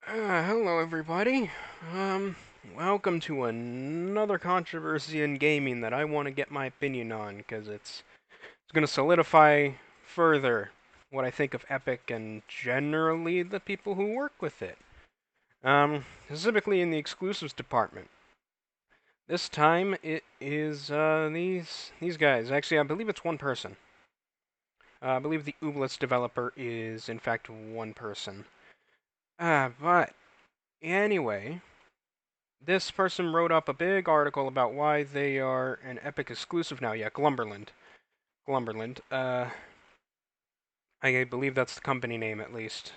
Hello everybody. Welcome to another controversy in gaming that I want to get my opinion on, because it's going to solidify further what I think of Epic and generally the people who work with it. Specifically in the exclusives department. This time it is these guys. Actually, I believe it's one person. I believe the Ooblets developer is in fact one person. But anyway, this person wrote up a big article about why they are an Epic exclusive now. Yeah, Glumberland. Glumberland. I believe that's the company name at least.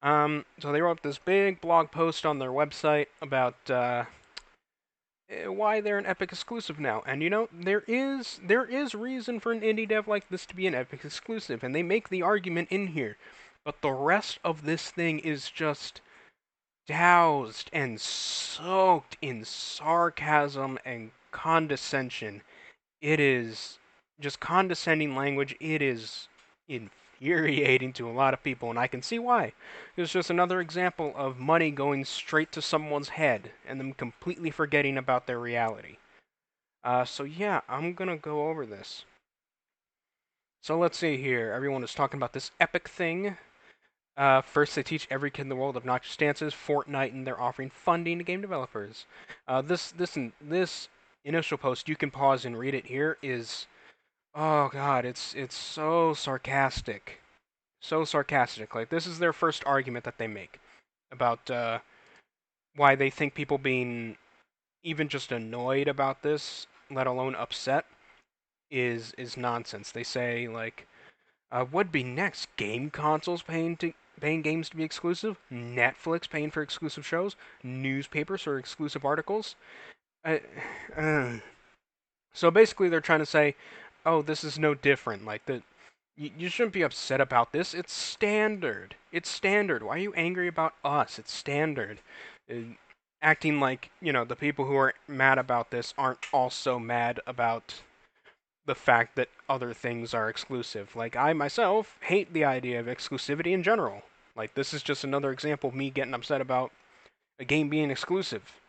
So they wrote this big blog post on their website about why they're an Epic exclusive now. And you know, there is reason for an indie dev like this to be an Epic exclusive, and they make the argument in here. But the rest of this thing is just doused and soaked in sarcasm and condescension. It is just condescending language. It is infuriating to a lot of people, and I can see why. It's just another example of money going straight to someone's head and them completely forgetting about their reality. So yeah, I'm gonna go over this. So let's see here. Everyone is talking about this epic thing. First, they teach every kid in the world obnoxious dances, Fortnite, and they're offering funding to game developers. This initial post, you can pause and read it here, is, oh god, it's so sarcastic, so sarcastic. Like, this is their first argument that they make about why they think people being even just annoyed about this, let alone upset, is nonsense. They say like, what'd be next? Game consoles paying games to be exclusive? Netflix paying for exclusive shows? Newspapers for exclusive articles? Uh, uh. So basically, they're trying to say, oh, this is no different. Like that, you shouldn't be upset about this. It's standard. It's standard. Why are you angry about us? It's standard. Acting like the people who are mad about this aren't also mad about the fact that other things are exclusive. Like, I myself hate the idea of exclusivity in general. Like, this is just another example of me getting upset about a game being exclusive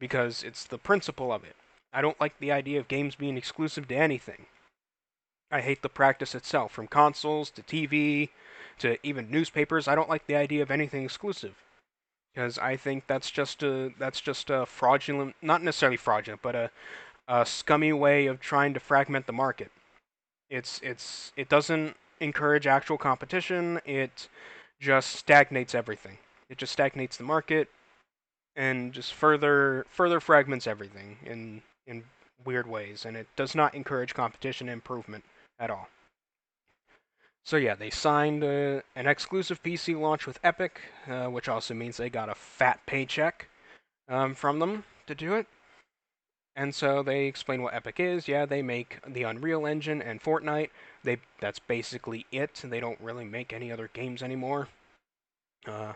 because it's the principle of it. I don't like the idea of games being exclusive to anything. I hate the practice itself, from consoles to TV to even newspapers. I don't like the idea of anything exclusive because I think that's just a fraudulent, not necessarily fraudulent, but a scummy way of trying to fragment the market. It doesn't encourage actual competition. It just stagnates everything. It just stagnates the market and just further fragments everything in weird ways, and it does not encourage competition and improvement at all. So yeah, they signed an exclusive PC launch with Epic, which also means they got a fat paycheck from them to do it. And so they explain what Epic is. Yeah, they make the Unreal Engine and Fortnite. That's basically it. They don't really make any other games anymore. Uh,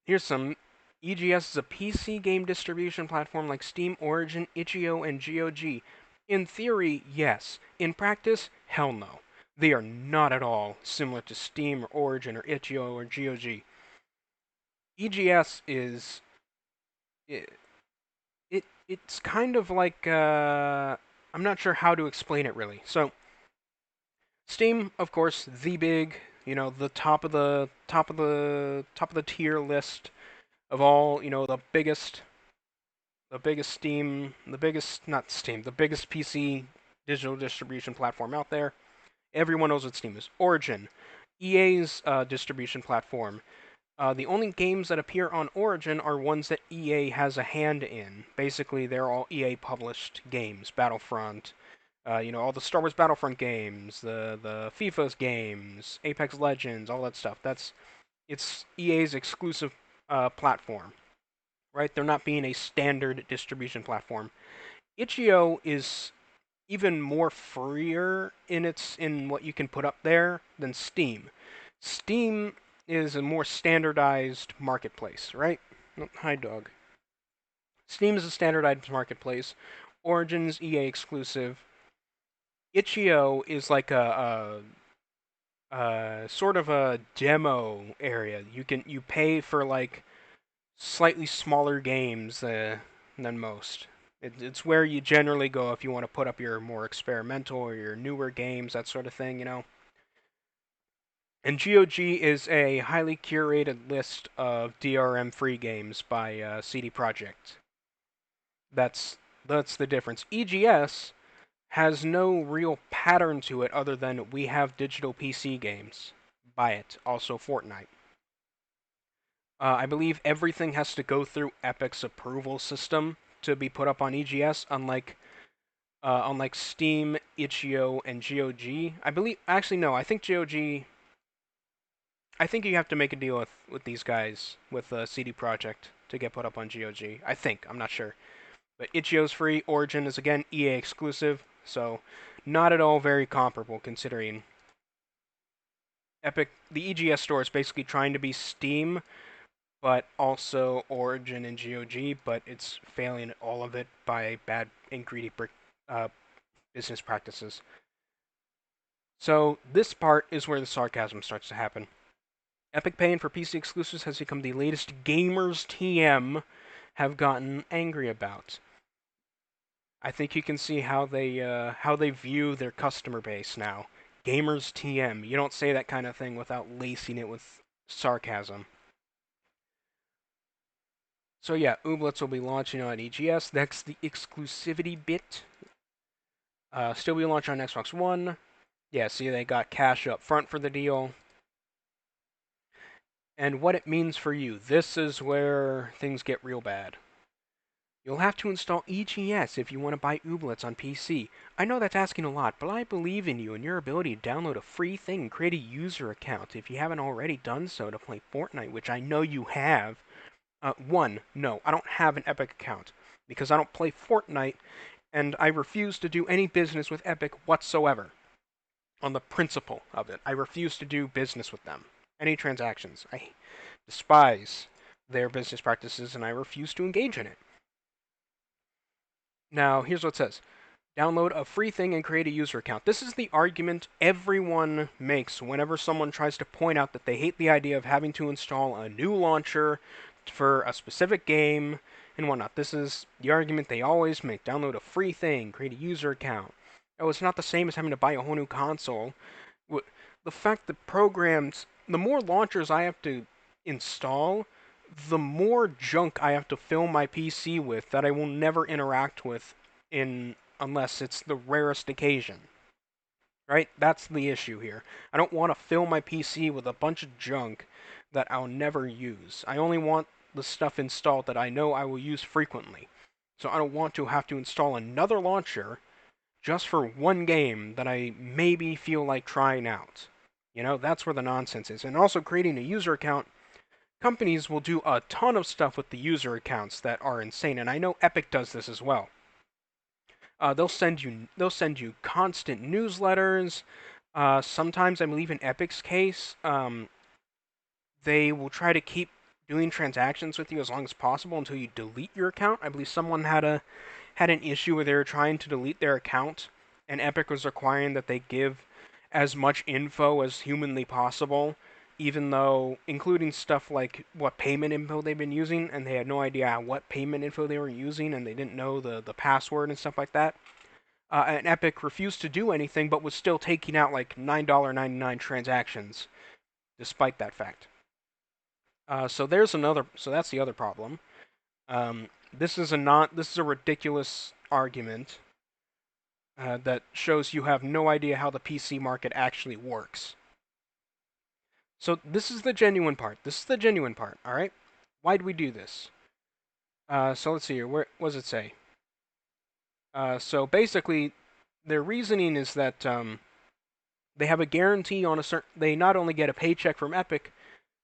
Here's some. EGS is a PC game distribution platform like Steam, Origin, itch.io, and GOG. In theory, yes. In practice, hell no. They are not at all similar to Steam or Origin or itch.io or GOG. EGS is it, it's kind of like I'm not sure how to explain it really. So Steam, of course, the big, the top of the tier list of all, the biggest Steam, the biggest not Steam, the biggest PC digital distribution platform out there. Everyone knows what Steam is. Origin, EA's distribution platform. The only games that appear on Origin are ones that EA has a hand in. Basically, they're all EA published games. Battlefront, all the Star Wars Battlefront games, the FIFA's games, Apex Legends, all that stuff. It's EA's exclusive platform, right? They're not being a standard distribution platform. Itch.io is even more freer in what you can put up there than Steam. Steam is a more standardized marketplace, right? Oh, hi, dog. Steam is a standardized marketplace. Origin's EA exclusive. Itch.io is like sort of a demo area. You pay for like slightly smaller games than most. It's where you generally go if you want to put up your more experimental or your newer games, that sort of thing, you know. And GOG is a highly curated list of DRM free games by CD Projekt. That's that's the difference. EGS has no real pattern to it other than we have digital PC games. Buy it. Also Fortnite. I believe everything has to go through Epic's approval system to be put up on EGS, unlike Steam, itch.io, and GOG. I believe actually no, I think GOG. I think you have to make a deal with these guys with CD Projekt to get put up on GOG. I think I'm not sure, but itch.io's free. Origin is again EA exclusive, so not at all very comparable considering Epic. The EGS store is basically trying to be Steam but also Origin and GOG, but it's failing at all of it by bad and greedy uh, business practices. So this part is where the sarcasm starts to happen. Epic paying for PC exclusives has become the latest gamers TM have gotten angry about. I think you can see how they view their customer base now. Gamers TM. You don't say that kind of thing without lacing it with sarcasm. So yeah, Ooblets will be launching on EGS. That's the exclusivity bit. Still be launching on Xbox One. Yeah, see, they got cash up front for the deal. And what it means for you. This is where things get real bad. You'll have to install EGS if you want to buy Ooblets on PC. I know that's asking a lot, but I believe in you and your ability to download a free thing and create a user account if you haven't already done so to play Fortnite, which I know you have. One, no, I don't have an Epic account because I don't play Fortnite and I refuse to do any business with Epic whatsoever. On the principle of it, I refuse to do business with them. Any transactions. I despise their business practices and I refuse to engage in it. Now, here's what it says. Download a free thing and create a user account. This is the argument everyone makes whenever someone tries to point out that they hate the idea of having to install a new launcher for a specific game and whatnot. This is the argument they always make. Download a free thing, create a user account. Oh, it's not the same as having to buy a whole new console. The fact that programs, the more launchers I have to install, the more junk I have to fill my PC with that I will never interact with in unless it's the rarest occasion. Right? That's the issue here. I don't want to fill my PC with a bunch of junk that I'll never use. I only want the stuff installed that I know I will use frequently. So I don't want to have to install another launcher just for one game that I maybe feel like trying out. You know, that's where the nonsense is. And also creating a user account, companies will do a ton of stuff with the user accounts that are insane, and I know Epic does this as well. They'll send you constant newsletters. Sometimes, I believe in Epic's case, they will try to keep doing transactions with you as long as possible until you delete your account. I believe someone had an issue where they were trying to delete their account, and Epic was requiring that they give as much info as humanly possible, even though including stuff like what payment info they've been using, and they had no idea what payment info they were using, and they didn't know the password and stuff like that. And Epic refused to do anything, but was still taking out like $9.99 transactions, despite that fact. So that's the other problem. This is a ridiculous argument that shows you have no idea how the PC market actually works. So this is the genuine part. This is the genuine part. All right. Why do we do this? So let's see here. Where does it say? So basically, their reasoning is that they have a guarantee on a certain. They not only get a paycheck from Epic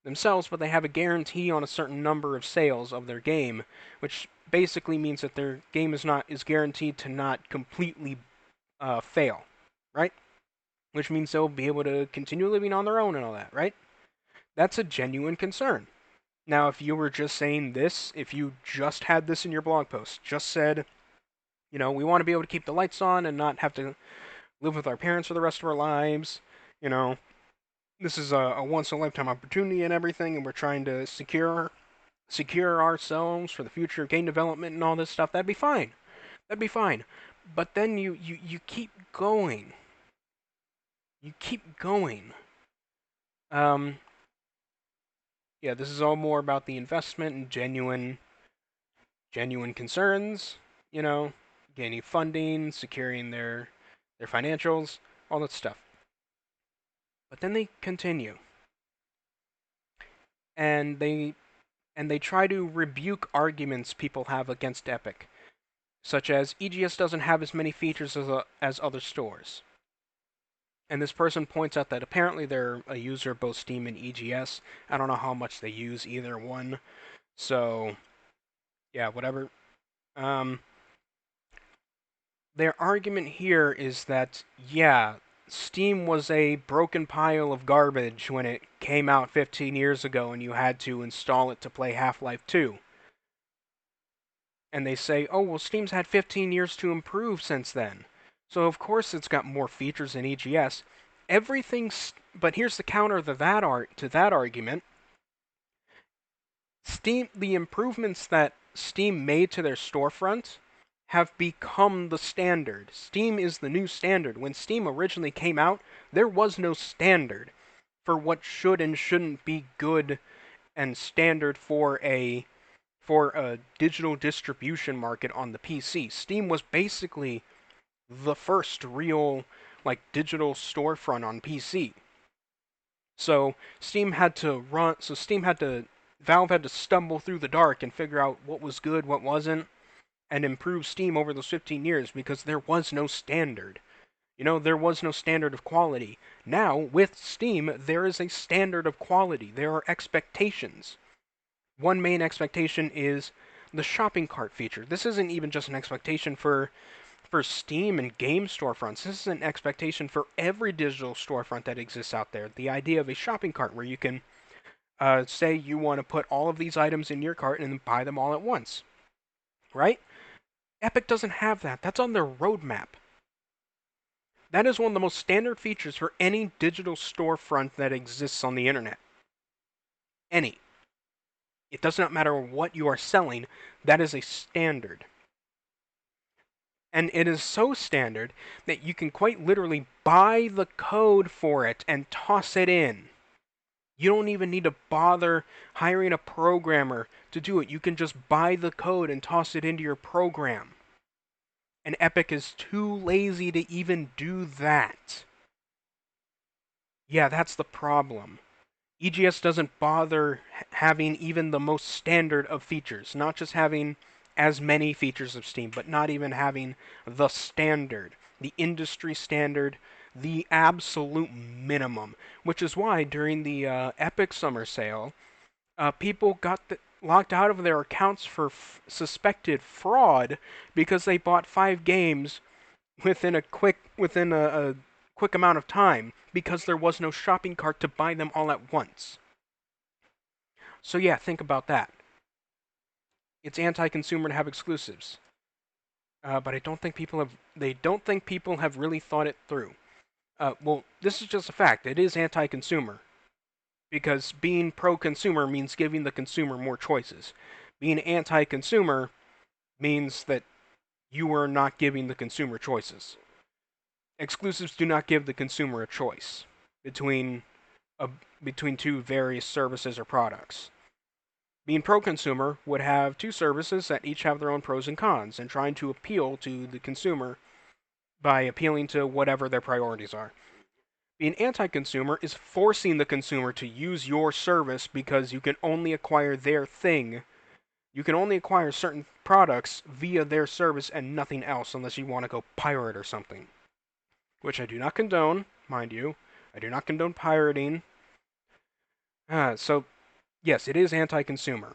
themselves, but they have a guarantee on a certain number of sales of their game, which basically means that their game is guaranteed to not completely fail, right? Which means they'll be able to continue living on their own and all that, right? That's a genuine concern. Now, if you were just saying this, if you just had this in your blog post, just said, you know, we want to be able to keep the lights on and not have to live with our parents for the rest of our lives, you know, this is a once in a lifetime opportunity and everything, and we're trying to secure ourselves for the future of game development and all this stuff. That'd be fine. That'd be fine. But then you keep going. You keep going. Um, yeah, this is all more about the investment and genuine concerns. You know, gaining funding, securing their financials, all that stuff. But then they continue, and they try to rebuke arguments people have against Epic, such as EGS doesn't have as many features as other stores. And this person points out that apparently they're a user of both Steam and EGS. I don't know how much they use either one. So, yeah, whatever. Um, their argument here is that, yeah, Steam was a broken pile of garbage when it came out 15 years ago and you had to install it to play Half-Life 2. And they say, oh, well, Steam's had 15 years to improve since then. So, of course, it's got more features than EGS. But here's the counter to that argument. The improvements that Steam made to their storefront have become the standard. Steam is the new standard. When Steam originally came out, there was no standard for what should and shouldn't be good and standard for a digital distribution market on the PC. Steam was basically the first real digital storefront on PC. So Steam had to Valve had to stumble through the dark and figure out what was good, what wasn't, and improve Steam over those 15 years because there was no standard. There was no standard of quality. Now, with Steam, there is a standard of quality. There are expectations. One main expectation is the shopping cart feature. This isn't even just an expectation for Steam and game storefronts. This is an expectation for every digital storefront that exists out there. The idea of a shopping cart where you can say you want to put all of these items in your cart and then buy them all at once, right? Epic doesn't have that. That's on their roadmap. That is one of the most standard features for any digital storefront that exists on the internet. Any. It does not matter what you are selling, that is a standard. And it is so standard that you can quite literally buy the code for it and toss it in. You don't even need to bother hiring a programmer to do it. You can just buy the code and toss it into your program. And Epic is too lazy to even do that. Yeah, that's the problem. EGS doesn't bother having even the most standard of features, not just having as many features of Steam, but not even having the standard, the industry standard, the absolute minimum, which is why during the Epic Summer Sale, people got locked out of their accounts for suspected fraud because they bought 5 games within a quick amount of time because there was no shopping cart to buy them all at once. So yeah, think about that. It's anti-consumer to have exclusives, but I don't think people have. They don't think people have really thought it through. Well, this is just a fact. It is anti-consumer because being pro-consumer means giving the consumer more choices. Being anti-consumer means that you are not giving the consumer choices. Exclusives do not give the consumer a choice between a, between two various services or products. Being pro-consumer would have two services that each have their own pros and cons, and trying to appeal to the consumer by appealing to whatever their priorities are. Being anti-consumer is forcing the consumer to use your service because you can only acquire their thing. You can only acquire certain products via their service and nothing else unless you want to go pirate or something. Which I do not condone, mind you. I do not condone pirating. So, yes, it is anti-consumer.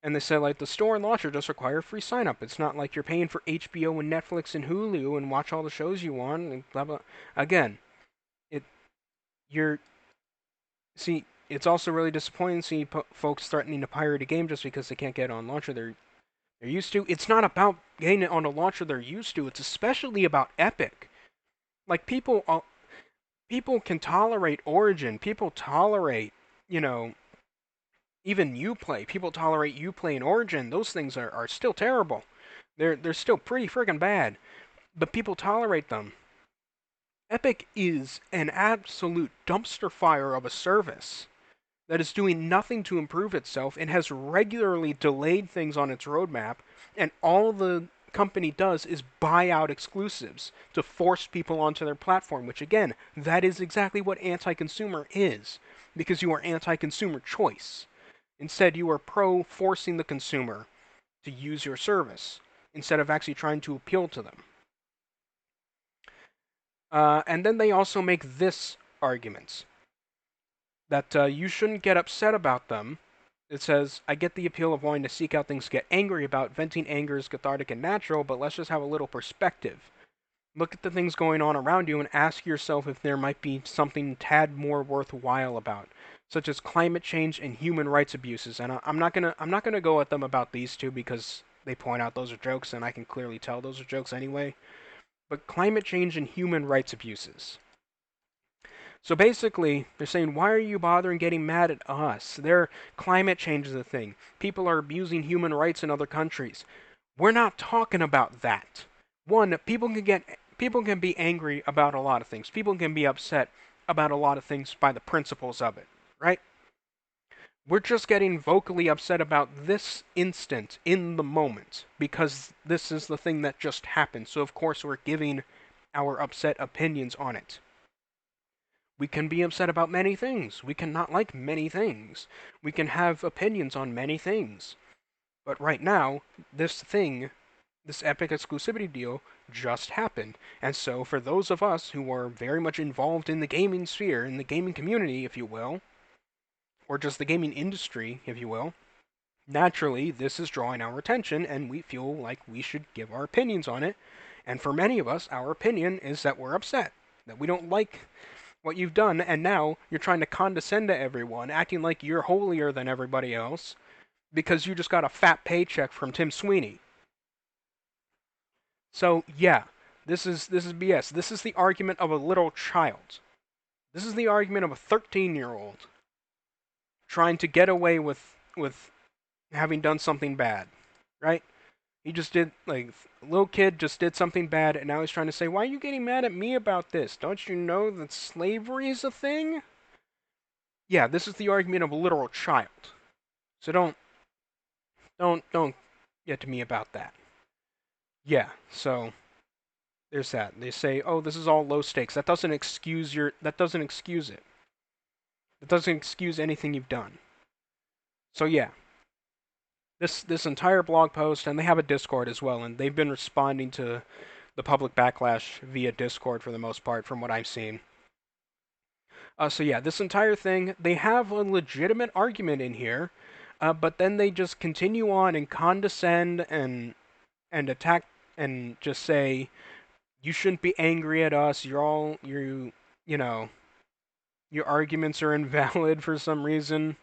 And they said, the store and launcher just require free sign-up. It's not like you're paying for HBO and Netflix and Hulu and watch all the shows you want and blah, blah. Again, you're... See, it's also really disappointing to see folks threatening to pirate a game just because they can't get it on launcher they're used to. It's not about getting it on a launcher they're used to. It's especially about Epic. People People can tolerate Origin. People tolerate, you know, even Uplay. People tolerate Uplay and Origin. Those things are still terrible. They're still pretty friggin' bad. But people tolerate them. Epic is an absolute dumpster fire of a service that is doing nothing to improve itself and has regularly delayed things on its roadmap, and all the company does is buy out exclusives to force people onto their platform, which again, that is exactly what anti-consumer is, because you are anti-consumer choice. Instead, you are pro forcing the consumer to use your service instead of actually trying to appeal to them. And then they also make this argument that you shouldn't get upset about them. It says, I get the appeal of wanting to seek out things to get angry about. Venting anger is cathartic and natural, but let's just have a little perspective. Look at the things going on around you and ask yourself if there might be something tad more worthwhile about, such as climate change and human rights abuses. And I'm not gonna go at them about these two because they point out those are jokes, and I can clearly tell those are jokes anyway. But climate change and human rights abuses. So basically, they're saying, why are you bothering getting mad at us? Their climate change is a thing. People are abusing human rights in other countries. We're not talking about that. One, people can be angry about a lot of things. People can be upset about a lot of things by the principles of it, right? We're just getting vocally upset about this instant in the moment because this is the thing that just happened. So of course we're giving our upset opinions on it. We can be upset about many things. We can not like many things. We can have opinions on many things. But right now, this thing, this Epic exclusivity deal, just happened. And so, for those of us who are very much involved in the gaming sphere, in the gaming community, if you will, or just the gaming industry, if you will, naturally, this is drawing our attention, and we feel like we should give our opinions on it. And for many of us, our opinion is that we're upset, that we don't like what you've done, and now you're trying to condescend to everyone, acting like you're holier than everybody else because you just got a fat paycheck from Tim Sweeney. So yeah, this is BS. This is the argument of a little child. This is the argument of a 13-year-old trying to get away with having done something bad, right? He just did like a little kid just did something bad, and now he's trying to say, "Why are you getting mad at me about this? Don't you know that slavery is a thing?" Yeah, this is the argument of a literal child. So don't get to me about that. Yeah, so there's that. They say, "Oh, this is all low stakes." That doesn't excuse it. It doesn't excuse anything you've done. So yeah, this entire blog post, and they have a Discord as well, and they've been responding to the public backlash via Discord for the most part, from what I've seen. So yeah, this entire thing, they have a legitimate argument in here, but then they just continue on and condescend and attack and just say you shouldn't be angry at us. You know your arguments are invalid for some reason.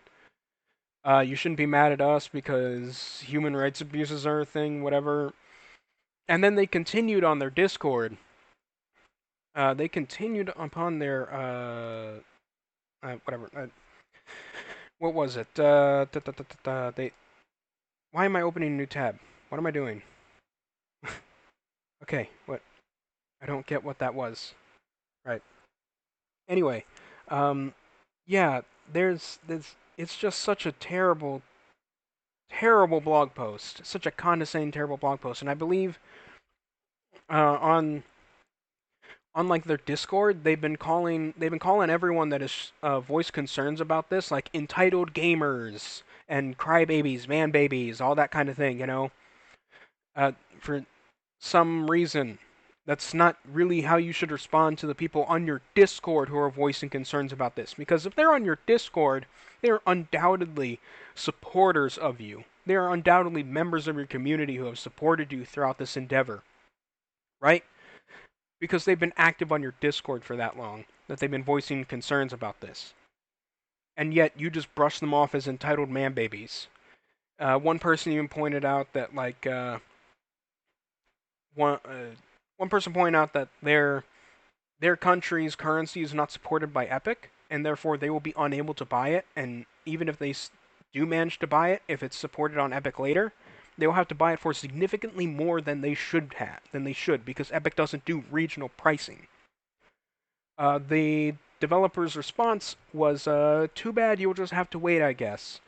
You shouldn't be mad at us because human rights abuses are a thing, whatever. And then they continued on their Discord. They continued upon their whatever. What was it? They. Why am I opening a new tab? What am I doing? Okay, what? I don't get what that was. Right. Anyway, um, yeah, there's it's just such a terrible blog post, such a condescending terrible blog post, and I believe on like their Discord, they've been calling everyone that has voiced concerns about this like entitled gamers and crybabies, man babies, all that kind of thing, for some reason. That's not really how you should respond to the people on your Discord who are voicing concerns about this. Because if they're on your Discord, they are undoubtedly supporters of you. They are undoubtedly members of your community who have supported you throughout this endeavor, right? Because they've been active on your Discord for that long, that they've been voicing concerns about this. And yet you just brush them off as entitled man babies. One person even pointed out that one person pointed out that their country's currency is not supported by Epic, and therefore they will be unable to buy it. And even if they do manage to buy it, if it's supported on Epic later, they will have to buy it for significantly more than they should, because Epic doesn't do regional pricing. The developer's response was, "Too bad. You'll just have to wait, I guess,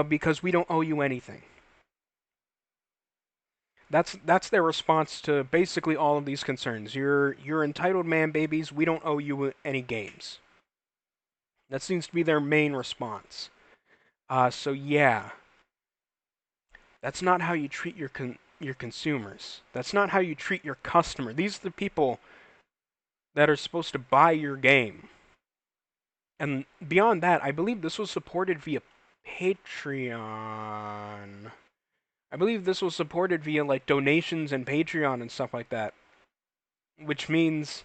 because we don't owe you anything." That's their response to basically all of these concerns. You're entitled man babies. We don't owe you any games. That seems to be their main response. So yeah, that's not how you treat your consumers. That's not how you treat your customer. These are the people that are supposed to buy your game. And beyond that, I believe this was supported via Patreon. I believe this was supported via like donations and Patreon and stuff like that, which means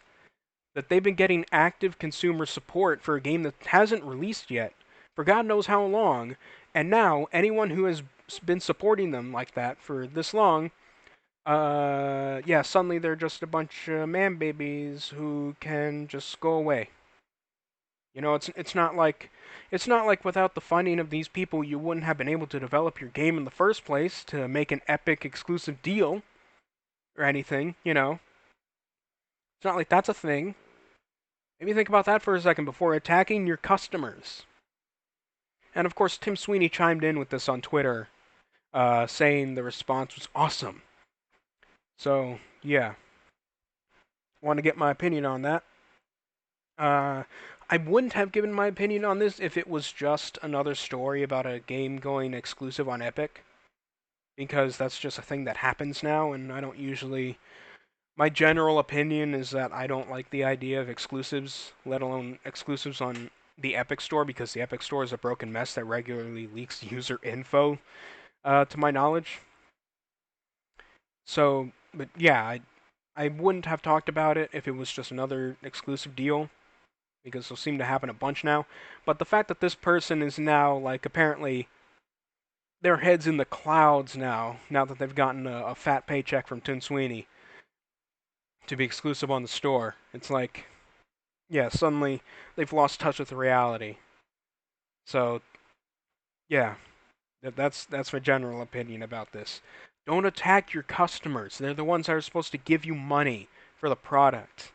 that they've been getting active consumer support for a game that hasn't released yet for God knows how long, and now anyone who has been supporting them like that for this long, yeah, suddenly they're just a bunch of man babies who can just go away. You know, it's not like without the funding of these people, you wouldn't have been able to develop your game in the first place to make an Epic exclusive deal or anything. You know, it's not like that's a thing. Maybe think about that for a second before attacking your customers. And of course, Tim Sweeney chimed in with this on Twitter, saying the response was awesome. So yeah, want to get my opinion on that. Uh, I wouldn't have given my opinion on this if it was just another story about a game going exclusive on Epic, because that's just a thing that happens now, and I don't usually. My general opinion is that I don't like the idea of exclusives, let alone exclusives on the Epic Store, because the Epic Store is a broken mess that regularly leaks user info, to my knowledge. So, but yeah, I wouldn't have talked about it if it was just another exclusive deal, because they'll seem to happen a bunch now. But the fact that this person is now, like, apparently their head's in the clouds now that they've gotten a fat paycheck from Tim Sweeney to be exclusive on the store, it's like, yeah, suddenly they've lost touch with reality. So, yeah, that's my general opinion about this. Don't attack your customers. They're the ones that are supposed to give you money for the product.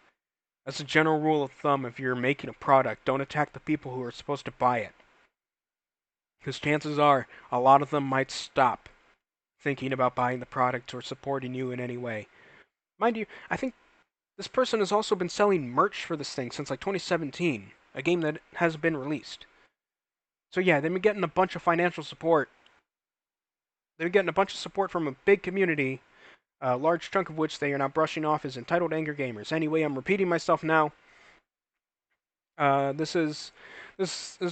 That's a general rule of thumb if you're making a product. Don't attack the people who are supposed to buy it. Because chances are, a lot of them might stop thinking about buying the product or supporting you in any way. Mind you, I think this person has also been selling merch for this thing since like 2017, a game that hasn't been released. So yeah, they've been getting a bunch of financial support. They've been getting a bunch of support from a big community, a large chunk of which they are now brushing off as entitled anger gamers. Anyway, I'm repeating myself now. This has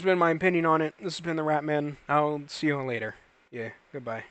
been my opinion on it. This has been the Rat Man. I'll see you all later. Yeah, goodbye.